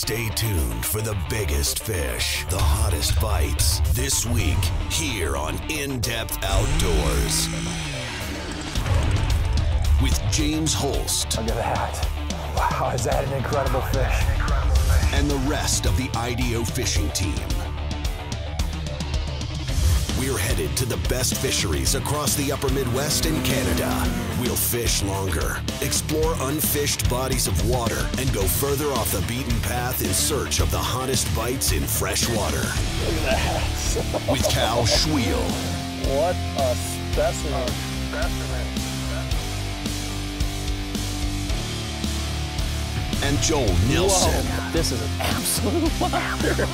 Stay tuned for the biggest fish, the hottest bites, this week here on In-Depth Outdoors. With James Holst. Look at that. Wow, is that an incredible fish? And the rest of the IDO fishing team. We're headed to the best fisheries across the upper Midwest and Canada. We'll fish longer, explore unfished bodies of water, and go further off the beaten path in search of the hottest bites in fresh water. Look at that. With Cal Schwiel. What a specimen. And Joel Nilsson. Whoa, this is an absolute monster.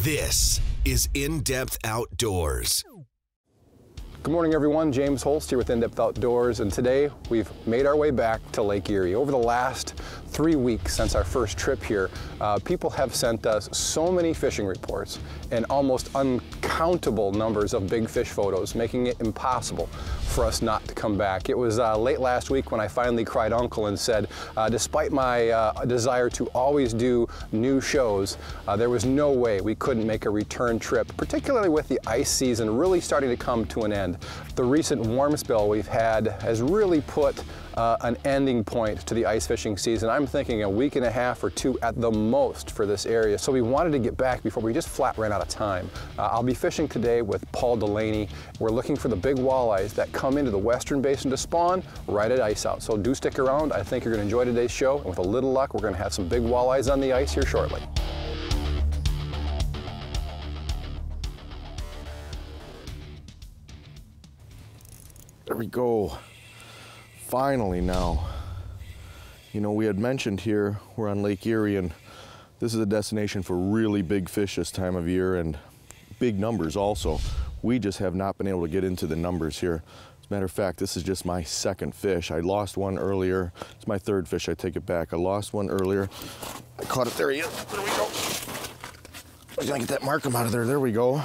This is In-Depth Outdoors. Good morning, everyone. James Holst here with In-Depth Outdoors, and today we've made our way back to Lake Erie. Over the last 3 weeks since our first trip here, people have sent us so many fishing reports and almost uncountable numbers of big fish photos, making it impossible for us not to come back. It was late last week when I finally cried uncle and said, despite my desire to always do new shows, there was no way we couldn't make a return trip, particularly with the ice season really starting to come to an end. The recent warm spell we've had has really put an ending point to the ice fishing season. I'm thinking a week and a half or two at the most for this area. So we wanted to get back before we just flat ran out of time. I'll be fishing today with Paul Delaney. We're looking for the big walleyes that come into the western basin to spawn right at ice out. So do stick around. I think you're going to enjoy today's show. And with a little luck, we're going to have some big walleyes on the ice here shortly. There we go. Finally now. You know, we had mentioned here we're on Lake Erie, and this is a destination for really big fish this time of year and big numbers also. We just have not been able to get into the numbers here. As a matter of fact, this is just my second fish. I lost one earlier. It's my third fish, I take it back. I lost one earlier. I caught it, there he is, there we go. I was gonna get that markham out of there, there we go.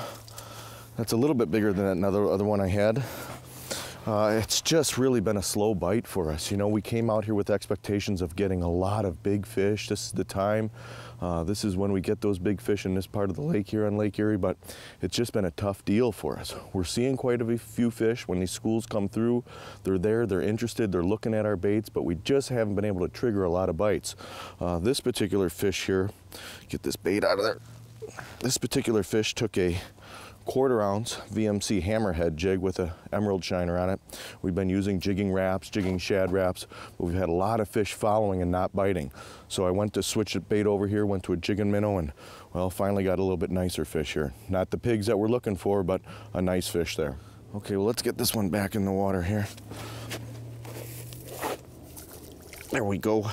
That's a little bit bigger than that other one I had. It's just really been a slow bite for us. You know, we came out here with expectations of getting a lot of big fish. This is the time. This is when we get those big fish in this part of the lake here on Lake Erie, but it's just been a tough deal for us. We're seeing quite a few fish. When these schools come through, they're there, they're interested, they're looking at our baits, but we just haven't been able to trigger a lot of bites. This particular fish here, get this bait out of there. This particular fish took a 1/4 ounce VMC hammerhead jig with an emerald shiner on it. We've been using jigging wraps, jigging shad wraps, but we've had a lot of fish following and not biting. So I went to switch the bait over here, went to a jigging minnow, and well, finally got a little bit nicer fish here. Not the pigs that we're looking for, but a nice fish there. Okay, well, let's get this one back in the water here. There we go.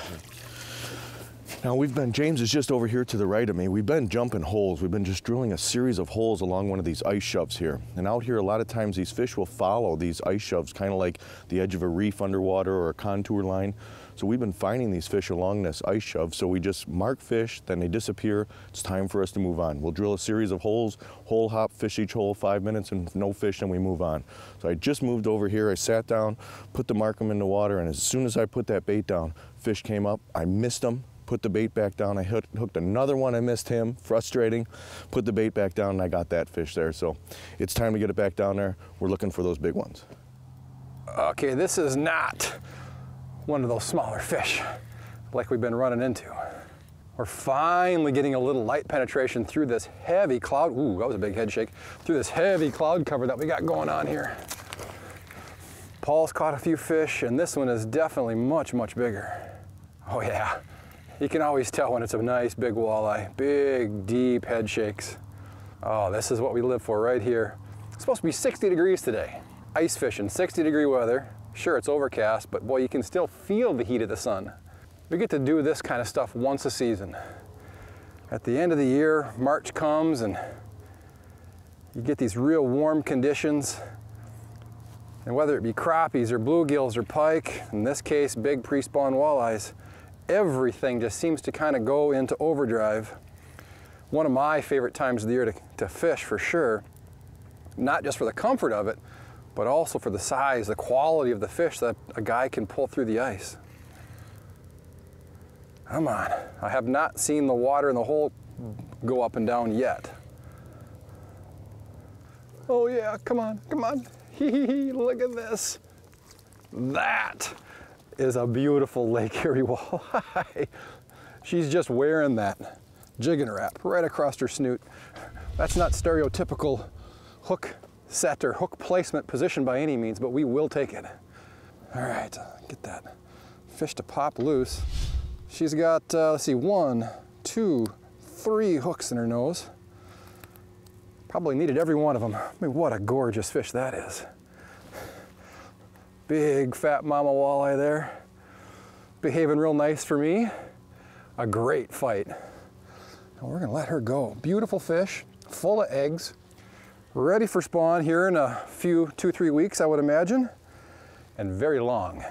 Now James is just over here to the right of me. We've been jumping holes. We've been just drilling a series of holes along one of these ice shoves here. And out here, a lot of times these fish will follow these ice shoves, kind of like the edge of a reef underwater or a contour line. So we've been finding these fish along this ice shove. So we just mark fish, then they disappear. It's time for us to move on. We'll drill a series of holes, hole hop, fish each hole, 5 minutes, and no fish, then we move on. So I just moved over here. I sat down, put the markham in the water, and as soon as I put that bait down, fish came up. I missed them. Put the bait back down. I hooked another one. I missed him. Frustrating. Put the bait back down, and I got that fish there. So it's time to get it back down there. We're looking for those big ones. Okay, this is not one of those smaller fish like we've been running into. We're finally getting a little light penetration through this heavy cloud. Ooh, that was a big head shake. Through this heavy cloud cover that we got going on here. Paul's caught a few fish, and this one is definitely much, much bigger. Oh yeah. You can always tell when it's a nice big walleye. Big, deep head shakes. Oh, this is what we live for right here. It's supposed to be 60 degrees today. Ice fishing, 60-degree weather. Sure, it's overcast, but boy, you can still feel the heat of the sun. We get to do this kind of stuff once a season. At the end of the year, March comes and you get these real warm conditions. And whether it be crappies or bluegills or pike, in this case, big pre-spawn walleyes, everything just seems to kind of go into overdrive. One of my favorite times of the year to fish for sure, not just for the comfort of it, but also for the size, the quality of the fish that a guy can pull through the ice. Come on. I have not seen the water in the hole go up and down yet. Oh yeah, come on, come on. Look at this. That is a beautiful Lake Erie walleye. She's just wearing that jigging rap right across her snoot. That's not stereotypical hook set or hook placement position by any means, but we will take it. All right, get that fish to pop loose. She's got, let's see, 1, 2, 3 hooks in her nose. Probably needed every one of them. I mean, what a gorgeous fish that is. Big fat mama walleye there. Behaving real nice for me. A great fight. And we're gonna let her go. Beautiful fish, full of eggs, ready for spawn here in a few, 2-3 weeks, I would imagine, and very long.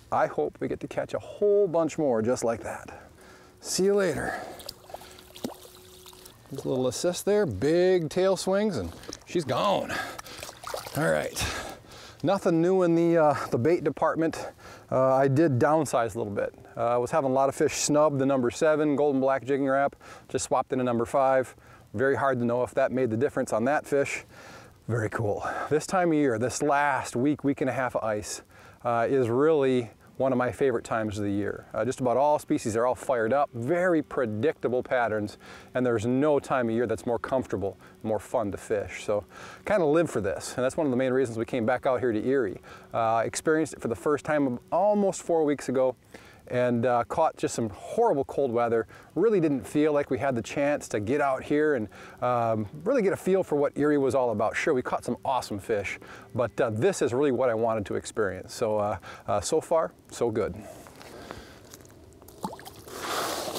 I hope we get to catch a whole bunch more just like that. See you later. Just a little assist there, big tail swings, and she's gone. All right, nothing new in the bait department. I did downsize a little bit. I was having a lot of fish snub the number 7 golden black jigging rap, just swapped in a number 5. Very hard to know if that made the difference on that fish. Very cool. This time of year, this last week, week and a half of ice is really one of my favorite times of the year. Just about all species are all fired up, very predictable patterns, and there's no time of year that's more comfortable, more fun to fish. So kind of live for this, and that's one of the main reasons we came back out here to Erie. Experienced it for the first time almost 4 weeks ago, and caught just some horrible cold weather. Really didn't feel like we had the chance to get out here and really get a feel for what Erie was all about. Sure, we caught some awesome fish, but this is really what I wanted to experience. So, so far, so good.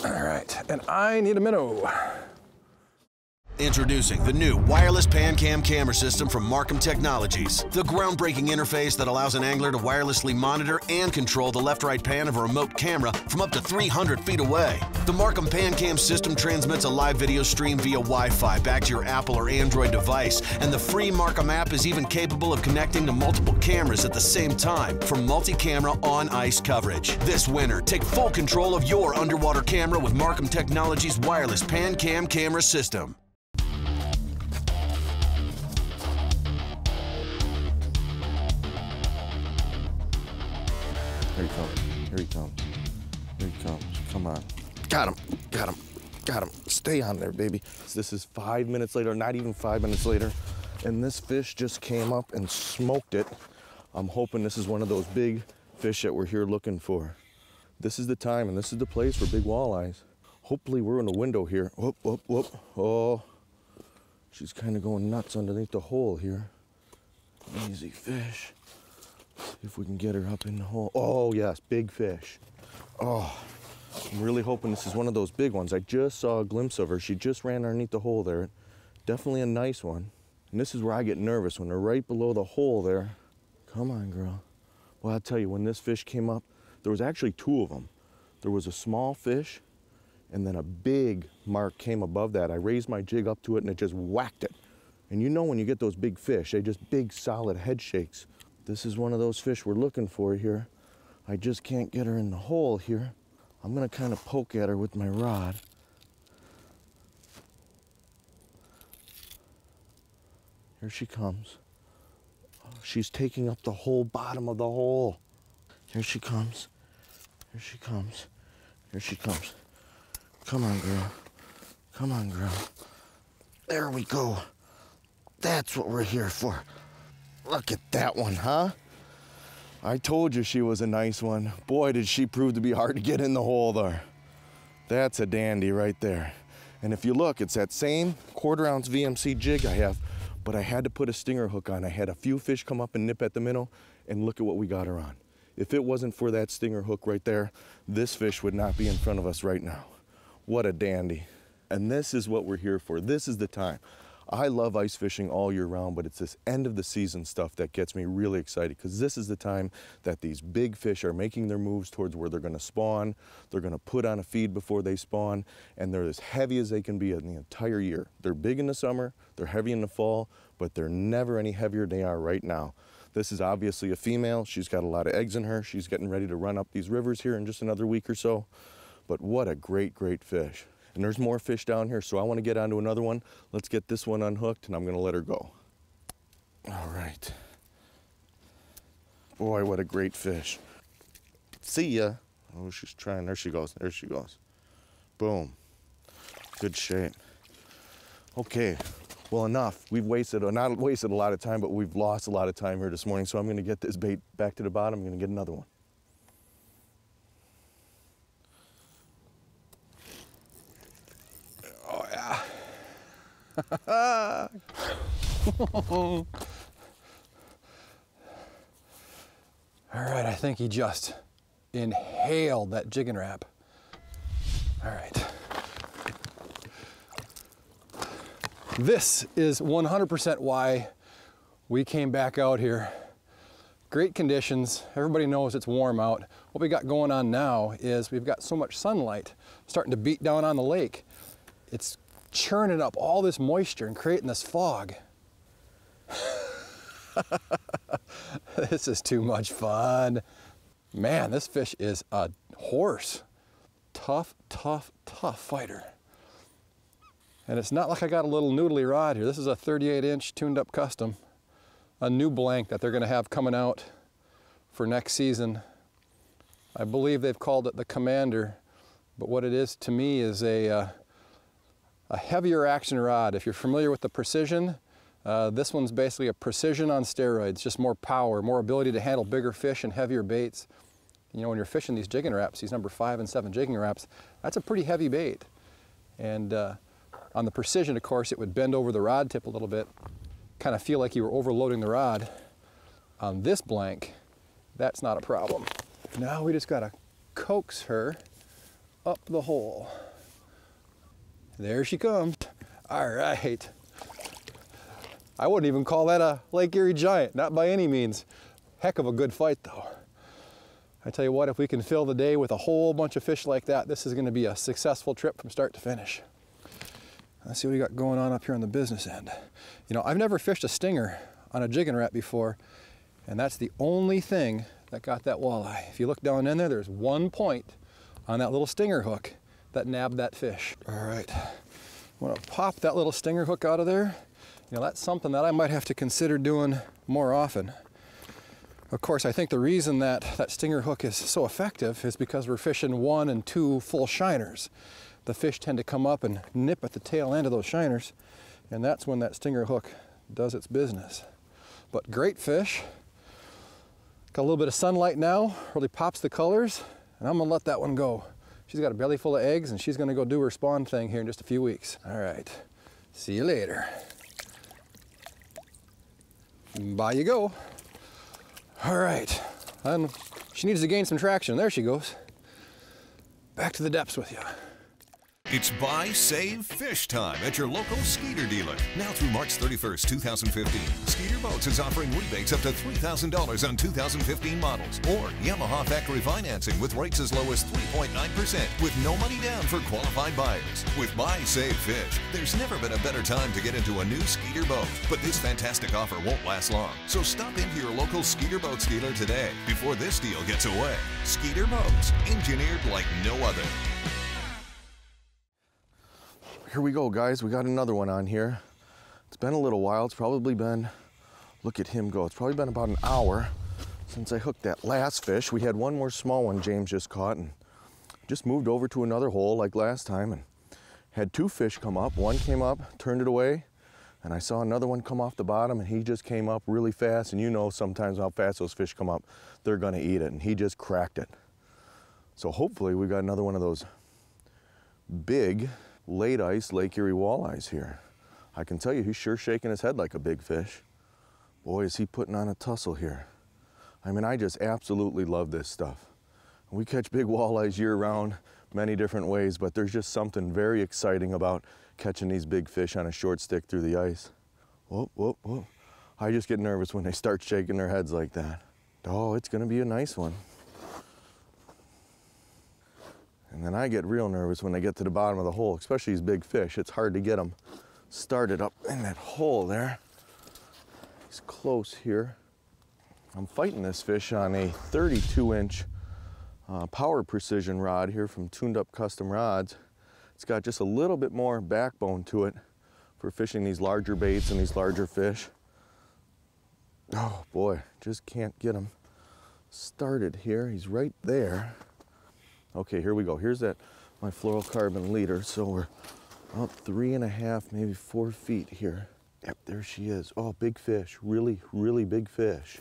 All right, and I need a minnow. Introducing the new wireless pan-cam camera system from Markham Technologies. The groundbreaking interface that allows an angler to wirelessly monitor and control the left-right pan of a remote camera from up to 300 feet away. The Markham pan-cam system transmits a live video stream via Wi-Fi back to your Apple or Android device, and the free Markham app is even capable of connecting to multiple cameras at the same time for multi-camera on-ice coverage. This winter, take full control of your underwater camera with Markham Technologies' wireless pan-cam camera system. Here he comes, here he comes, here he comes, come on. Got him, got him, got him. Stay on there, baby. This is 5 minutes later, not even 5 minutes later, and this fish just came up and smoked it. I'm hoping this is one of those big fish that we're here looking for. This is the time and this is the place for big walleyes. Hopefully we're in a window here. Whoop, whoop, whoop. Oh, she's kind of going nuts underneath the hole here. Easy fish. See if we can get her up in the hole. Oh yes, big fish. Oh, I'm really hoping this is one of those big ones. I just saw a glimpse of her. She just ran underneath the hole there. Definitely a nice one. And this is where I get nervous, when they're right below the hole there. Come on, girl. Well, I'll tell you, when this fish came up, there was actually 2 of them. There was a small fish, and then a big mark came above that. I raised my jig up to it, and it just whacked it. And you know when you get those big fish, they just big, solid head shakes. This is one of those fish we're looking for here. I just can't get her in the hole here. I'm gonna kind of poke at her with my rod. Here she comes. Oh, she's taking up the whole bottom of the hole. Here she comes. Here she comes. Here she comes. Come on, girl. Come on, girl. There we go. That's what we're here for. Look at that one, huh? I told you she was a nice one. Boy, did she prove to be hard to get in the hole there. That's a dandy right there. And if you look, it's that same 1/4 ounce VMC jig I have, but I had to put a stinger hook on. I had a few fish come up and nip at the minnow, and look at what we got her on. If it wasn't for that stinger hook right there, this fish would not be in front of us right now. What a dandy. And this is what we're here for. This is the time. I love ice fishing all year round, but it's this end of the season stuff that gets me really excited, because this is the time that these big fish are making their moves towards where they're gonna spawn. They're gonna put on a feed before they spawn, and they're as heavy as they can be in the entire year. They're big in the summer, they're heavy in the fall, but they're never any heavier than they are right now. This is obviously a female. She's got a lot of eggs in her. She's getting ready to run up these rivers here in just another week or so. But what a great, great fish. And there's more fish down here, so I want to get onto another one. Let's get this one unhooked, and I'm going to let her go. All right. Boy, what a great fish. See ya. Oh, she's trying. There she goes. There she goes. Boom. Good shape. Okay. Well, enough. We've not wasted a lot of time, but we've lost a lot of time here this morning. So I'm going to get this bait back to the bottom. I'm going to get another one. Oh, yeah. All right, I think he just inhaled that jigging rap. All right. This is 100% why we came back out here. Great conditions. Everybody knows it's warm out. What we got going on now is we've got so much sunlight starting to beat down on the lake. It's churning up all this moisture and creating this fog. This is too much fun. Man, this fish is a horse. Tough, tough, tough fighter. And it's not like I got a little noodly rod here. This is a 38-inch tuned up custom. A new blank that they're gonna have coming out for next season. I believe they've called it the Commander, but what it is to me is a heavier action rod. If you're familiar with the Precision, this one's basically a Precision on steroids, just more power, more ability to handle bigger fish and heavier baits. You know, when you're fishing these jigging raps, these number 5 and 7 jigging raps, that's a pretty heavy bait. And on the Precision, of course, it would bend over the rod tip a little bit, kind of feel like you were overloading the rod. On this blank, that's not a problem. Now we just gotta coax her up the hole. There she comes. All right. I wouldn't even call that a Lake Erie giant, not by any means. Heck of a good fight though. I tell you what, if we can fill the day with a whole bunch of fish like that, this is gonna be a successful trip from start to finish. Let's see what we got going on up here on the business end. You know, I've never fished a stinger on a jigging rap before, and that's the only thing that got that walleye. If you look down in there, there's one point on that little stinger hook that nabbed that fish. All right, I'm gonna pop that little stinger hook out of there. You know, that's something that I might have to consider doing more often. Of course, I think the reason that that stinger hook is so effective is because we're fishing 1 and 2 full shiners. The fish tend to come up and nip at the tail end of those shiners, and that's when that stinger hook does its business. But great fish. Got a little bit of sunlight now, really pops the colors, and I'm gonna let that one go. She's got a belly full of eggs, and she's gonna go do her spawn thing here in just a few weeks. All right, see you later. By you go. All right, and she needs to gain some traction. There she goes. Back to the depths with you. It's Buy, Save, Fish time at your local Skeeter dealer. Now through March 31st, 2015. Skeeter Boats is offering rebates up to $3,000 on 2015 models. Or Yamaha factory financing with rates as low as 3.9% with no money down for qualified buyers. With Buy, Save, Fish, there's never been a better time to get into a new Skeeter boat. But this fantastic offer won't last long. So stop into your local Skeeter Boats dealer today before this deal gets away. Skeeter Boats, engineered like no other. Here we go, guys. We got another one on here. It's been a little while. It's probably been, look at him go. It's probably been about an hour since I hooked that last fish. We had one more small one James just caught and just moved over to another hole like last time and had 2 fish come up. One came up, turned it away, and I saw another one come off the bottom and he just came up really fast. And you know sometimes how fast those fish come up, they're gonna eat it. And he just cracked it. So hopefully we got another one of those big late ice Lake Erie walleyes here. I can tell you he's sure shaking his head like a big fish. Boy, is he putting on a tussle here. I mean, I just absolutely love this stuff. We catch big walleyes year round, many different ways, but there's just something very exciting about catching these big fish on a short stick through the ice. Whoop, whoop, whoop. I just get nervous when they start shaking their heads like that. Oh, it's gonna be a nice one. And then I get real nervous when they get to the bottom of the hole, especially these big fish. It's hard to get them started up in that hole there. He's close here. I'm fighting this fish on a 32-inch power precision rod here from Tuned Up Custom Rods. It's got just a little bit more backbone to it for fishing these larger baits and these larger fish. Oh boy, just can't get him started here. He's right there. Okay, here we go. Here's my fluorocarbon leader. So we're about 3.5, maybe 4 feet here. Yep, there she is. Oh, big fish, really, really big fish.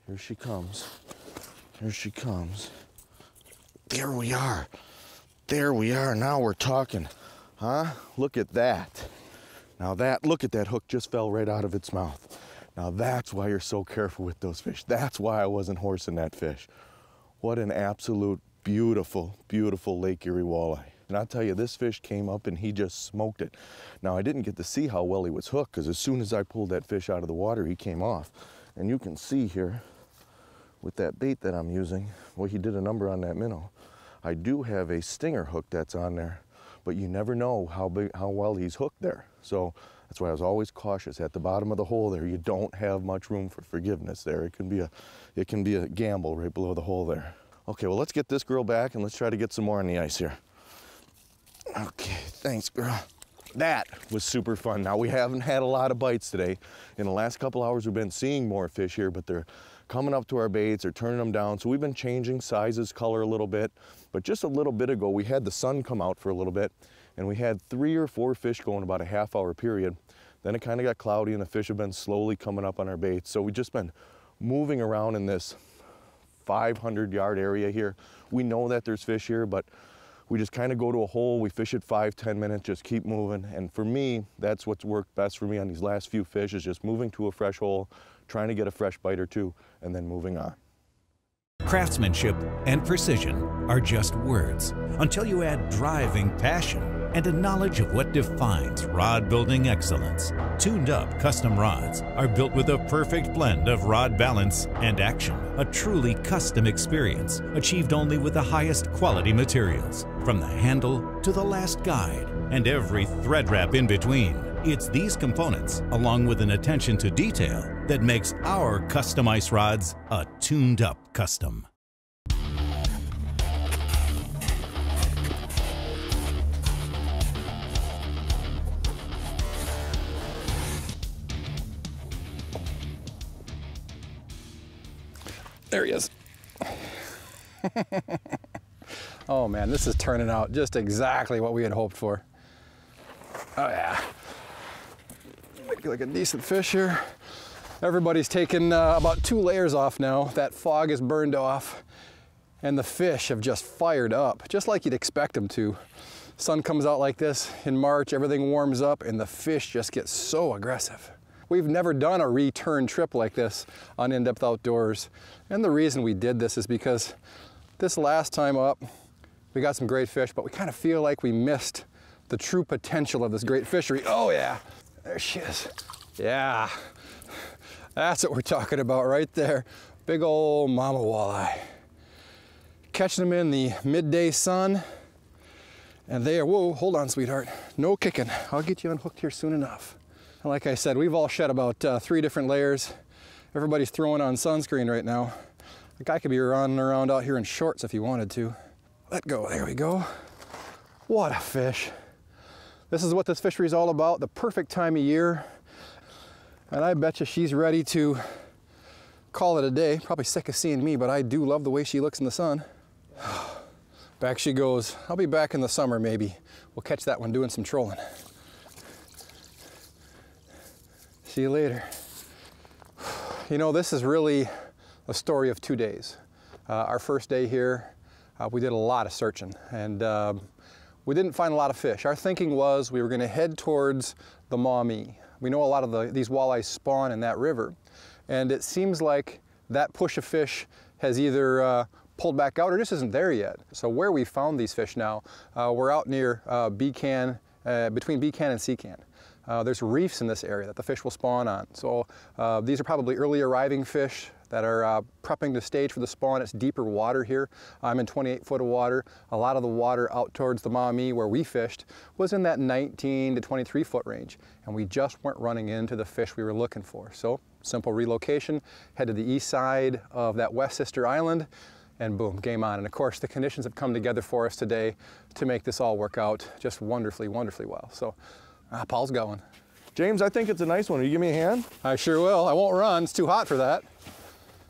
Here she comes. Here she comes. There we are. There we are. Now we're talking. Huh? Look at that. Now look at that hook just fell right out of its mouth. Now that's why you're so careful with those fish. That's why I wasn't horsing that fish. What an absolute beautiful, beautiful Lake Erie walleye. And I'll tell you, this fish came up and he just smoked it. Now I didn't get to see how well he was hooked, because as soon as I pulled that fish out of the water, he came off. And you can see here with that bait that I'm using, well, he did a number on that minnow. I do have a stinger hook that's on there, but you never know how well he's hooked there. So that's why I was always cautious. At the bottom of the hole there, you don't have much room for forgiveness there. It can be a gamble right below the hole there. Okay, well, let's get this girl back and let's try to get some more on the ice here. Okay, thanks, girl. That was super fun. Now, we haven't had a lot of bites today. In the last couple hours, we've been seeing more fish here, but they're coming up to our baits or turning them down. So we've been changing sizes, color a little bit. But just a little bit ago, we had the sun come out for a little bit, and we had 3 or 4 fish going about a half-hour period. Then it kind of got cloudy, and the fish have been slowly coming up on our baits. So we've just been moving around in this 500-yard area here. We know that there's fish here, but we just kind of go to a hole, we fish it 5-10 minutes, just keep moving. And for me, that's what's worked best for me on these last few fish, is just moving to a fresh hole, trying to get a fresh bite or two, and then moving on. Craftsmanship and precision are just words until you add driving passion and a knowledge of what defines rod building excellence. Tuned Up Custom Rods are built with a perfect blend of rod balance and action, a truly custom experience achieved only with the highest quality materials, from the handle to the last guide and every thread wrap in between. It's these components, along with an attention to detail, that makes our custom ice rods a Tuned Up Custom. There he is. Oh man, this is turning out just exactly what we had hoped for. Oh yeah. Like a decent fish here. Everybody's taken about 2 layers off now. That fog is burned off and the fish have just fired up, just like you'd expect them to. Sun comes out like this in March, everything warms up and the fish just get so aggressive. We've never done a return trip like this on In-Depth Outdoors. And the reason we did this is because this last time up, we got some great fish, but we kind of feel like we missed the true potential of this great fishery. Oh yeah, there she is. Yeah, that's what we're talking about right there. Big old mama walleye. Catching them in the midday sun, and they are, whoa, hold on, sweetheart. No kicking. I'll get you unhooked here soon enough. And like I said, we've all shed about 3 different layers. Everybody's throwing on sunscreen right now. The guy could be running around out here in shorts if he wanted to. Let go, there we go. What a fish. This is what this fishery is all about, the perfect time of year. And I bet you she's ready to call it a day. Probably sick of seeing me, but I do love the way she looks in the sun. Back she goes. I'll be back in the summer maybe. We'll catch that one doing some trolling. See you later. You know, this is really a story of 2 days. Our first day here, we did a lot of searching and we didn't find a lot of fish. Our thinking was we were going to head towards the Maumee. We know a lot of these walleyes spawn in that river, and it seems like that push of fish has either pulled back out or just isn't there yet. So where we found these fish now, we're out near between Becan and Secan. There's reefs in this area that the fish will spawn on. So these are probably early arriving fish that are prepping the stage for the spawn. It's deeper water here. I'm in 28 foot of water. A lot of the water out towards the Maumee where we fished was in that 19 to 23 foot range. And we just weren't running into the fish we were looking for. So Simple relocation, head to the east side of that west sister island, and boom, game on. And of course, the conditions have come together for us today to make this all work out just wonderfully, wonderfully well. So, Paul's going. James, I think it's a nice one. Will you give me a hand? I sure will. I won't run. It's too hot for that.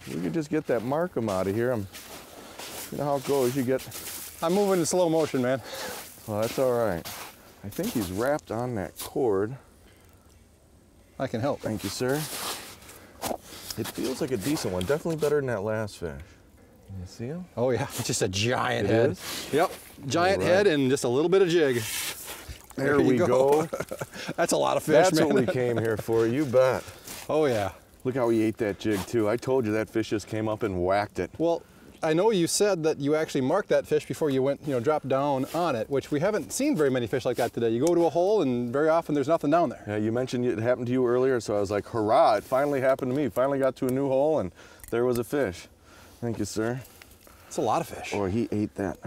We could just get that Markham out of here. You know how it goes. You get... I'm moving in slow motion, man. Well, that's all right. I think he's wrapped on that cord. I can help. Thank you, sir. It feels like a decent one. Definitely better than that last fish. Can you see him? Oh yeah, it's just a giant head. It is? Yep, giant head and just a little bit of jig. There we go. That's a lot of fish, That's man. what we came here for, you bet. Oh yeah. Look how he ate that jig too. I told you that fish just came up and whacked it. Well, I know you said that you actually marked that fish before you went, dropped down on it, which we haven't seen very many fish like that today. You go to a hole and very often there's nothing down there. Yeah, you mentioned it happened to you earlier, so I was like, hurrah, it finally happened to me. Finally got to a new hole and there was a fish. Thank you, sir. It's a lot of fish. Oh, he ate that.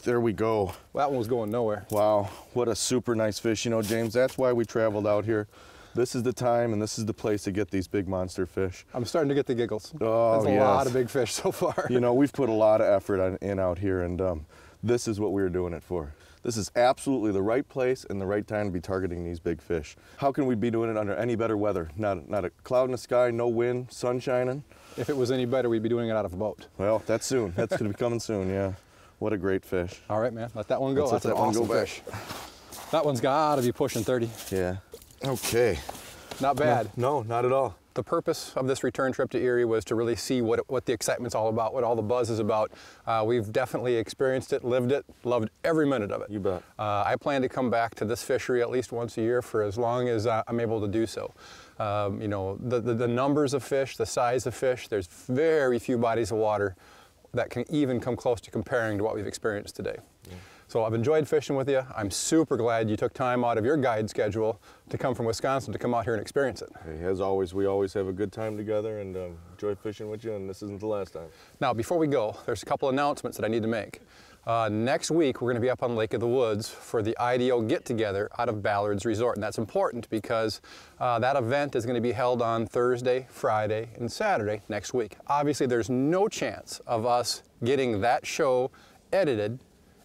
There we go. Well, that one was going nowhere. Wow, what a super nice fish. You know, James, that's why we traveled out here. This is the time and this is the place to get these big monster fish. I'm starting to get the giggles. Oh, That's a lot of big fish so far. You know, we've put a lot of effort in out here, and this is what we're doing it for. This is absolutely the right place and the right time to be targeting these big fish. How can we be doing it under any better weather? Not a cloud in the sky, no wind, sun shining. If it was any better, we'd be doing it out of a boat. Well, that's soon. That's going to be coming soon, yeah. What a great fish. All right, man, let that one go. Let's let That's an awesome fish. That one's got to be pushing 30. Yeah. Okay. Not bad. No, not at all. The purpose of this return trip to Erie was to really see what the excitement's all about, what all the buzz is about. We've definitely experienced it, lived it, loved every minute of it. You bet. I plan to come back to this fishery at least once a year for as long as I'm able to do so. The numbers of fish, the size of fish, there's very few bodies of water that can even come close to comparing to what we've experienced today. Yeah. So I've enjoyed fishing with you. I'm super glad you took time out of your guide schedule to come from Wisconsin to come out here and experience it. Hey, as always, we always have a good time together and enjoy fishing with you, and this isn't the last time. Now, before we go, there's a couple announcements that I need to make. Next week, we're going to be up on Lake of the Woods for the IDO get-together out of Ballard's Resort, and that's important because that event is going to be held on Thursday, Friday, and Saturday next week. Obviously, there's no chance of us getting that show edited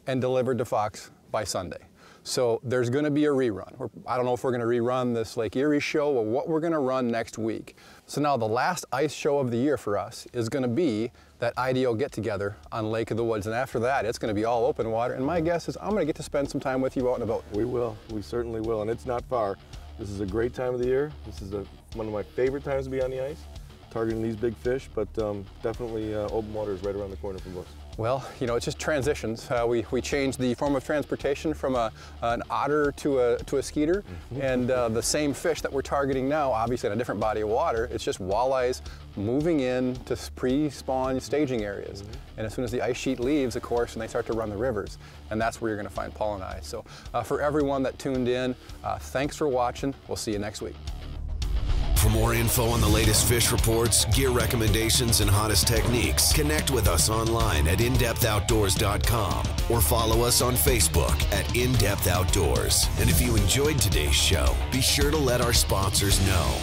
and delivered to Fox by Sunday. So there's going to be a rerun. I don't know if we're going to rerun this Lake Erie show or what we're going to run next week. So now the last ice show of the year for us is going to be that IDO get-together on Lake of the Woods. And after that, it's going to be all open water. And my guess is I'm going to get to spend some time with you out in a boat. We will. We certainly will. And it's not far. This is a great time of the year. This is one of my favorite times to be on the ice, targeting these big fish. But definitely open water is right around the corner from us. Well, it's just transitions. We changed the form of transportation from an otter to a skeeter, and the same fish that we're targeting now, obviously in a different body of water, it's just walleyes moving in to pre-spawn staging areas. And as soon as the ice sheet leaves, of course, and they start to run the rivers, and that's where you're going to find Paul and I. So for everyone that tuned in, thanks for watching. We'll see you next week. For more info on the latest fish reports, gear recommendations, and hottest techniques, connect with us online at indepthoutdoors.com or follow us on Facebook at In Depth Outdoors. And if you enjoyed today's show, be sure to let our sponsors know.